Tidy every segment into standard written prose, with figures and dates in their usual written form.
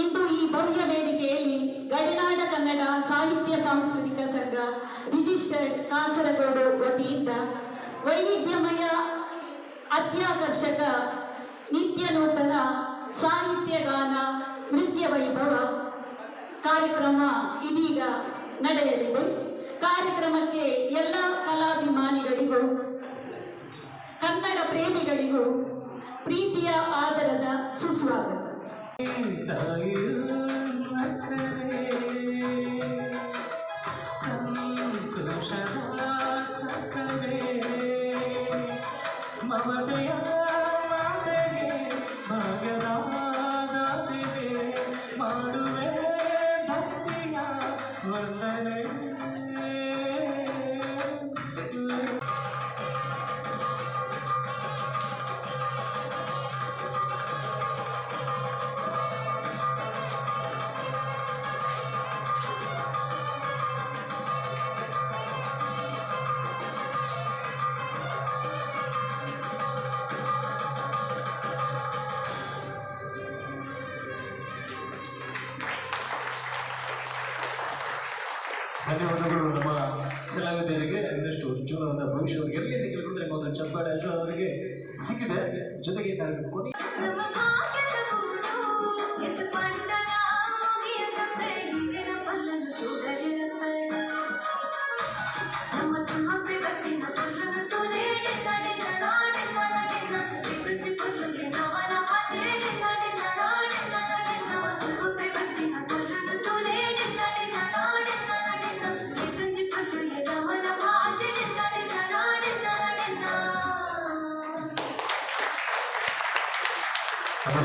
ಇಂದು ಈ ಭವ್ಯ ವೇದಿಕೆಯಲ್ಲಿ ಗಡಿನಾಡ ಕನ್ನಡ ಸಾಹಿತ್ಯ ಸಾಂಸ್ಕೃತಿಕ ಸಂಘ ರಿಜಿಸ್ಟರ್ಡ್ ಕಾಸರಗೋಡು ವತಿಯಿಂದ ವೈವಿಧ್ಯಮಯ ಅತ್ಯಾಕರ್ಷಕ ನಿತ್ಯ ನೂತನ ಸಾಹಿತ್ಯ ಗಾನ ನೃತ್ಯ ವೈಭವ ಕಾರ್ಯಕ್ರಮ ಇದೀಗ ನಡೆಯಲಿದೆ. ಕಾರ್ಯಕ್ರಮಕ್ಕೆ ಎಲ್ಲ ಕಲಾಭಿಮಾನಿಗಳಿಗೂ ಕನ್ನಡ ಪ್ರೇಮಿಗಳಿಗೂ ಪ್ರೀತಿಯ ಆದರದ ಸುಸ್ವಾಗತ. ಮಮತೆಯ ಮಾತೆಗೆ ಭಾಗ್ಯದಾತಿಗೆ ಮಾಡುವೆ ಭಕ್ತಿಯ ವಂದನೆ. ಧನ್ಯವಾದಗಳು ನಮ್ಮ ಕಲಾವಿದರಿಗೆ. ಇನ್ನಷ್ಟು ಉಜ್ವಲವಾದ ಭವಿಷ್ಯವನ್ನು ಎಲ್ಲಿ ಕೇಳಿದ್ರೆ ಮೊದಲು ಚಪ್ಪಾಳೆ ಅವರಿಗೆ ಸಿಕ್ಕಿದೆ. ಜೊತೆಗೆ ಕಾರ್ಯಕ್ರಮ ಕೊಡಿ.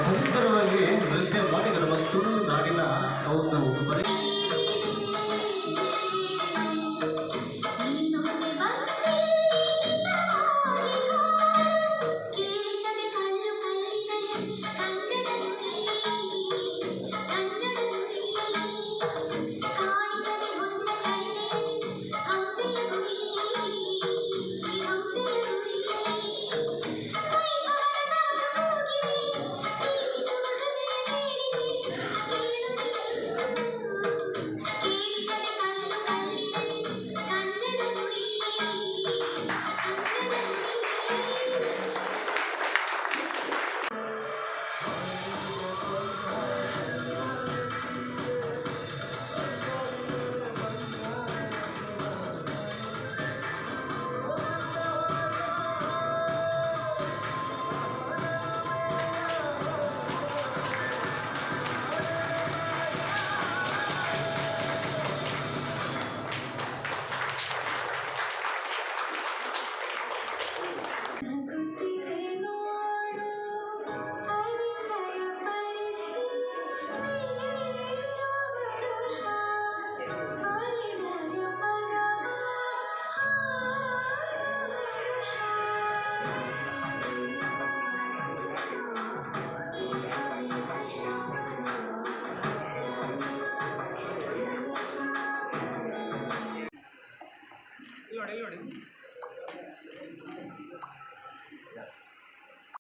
ಸುಂದರವಾಗಿ ನೃತ್ಯ ಮಾಡಿ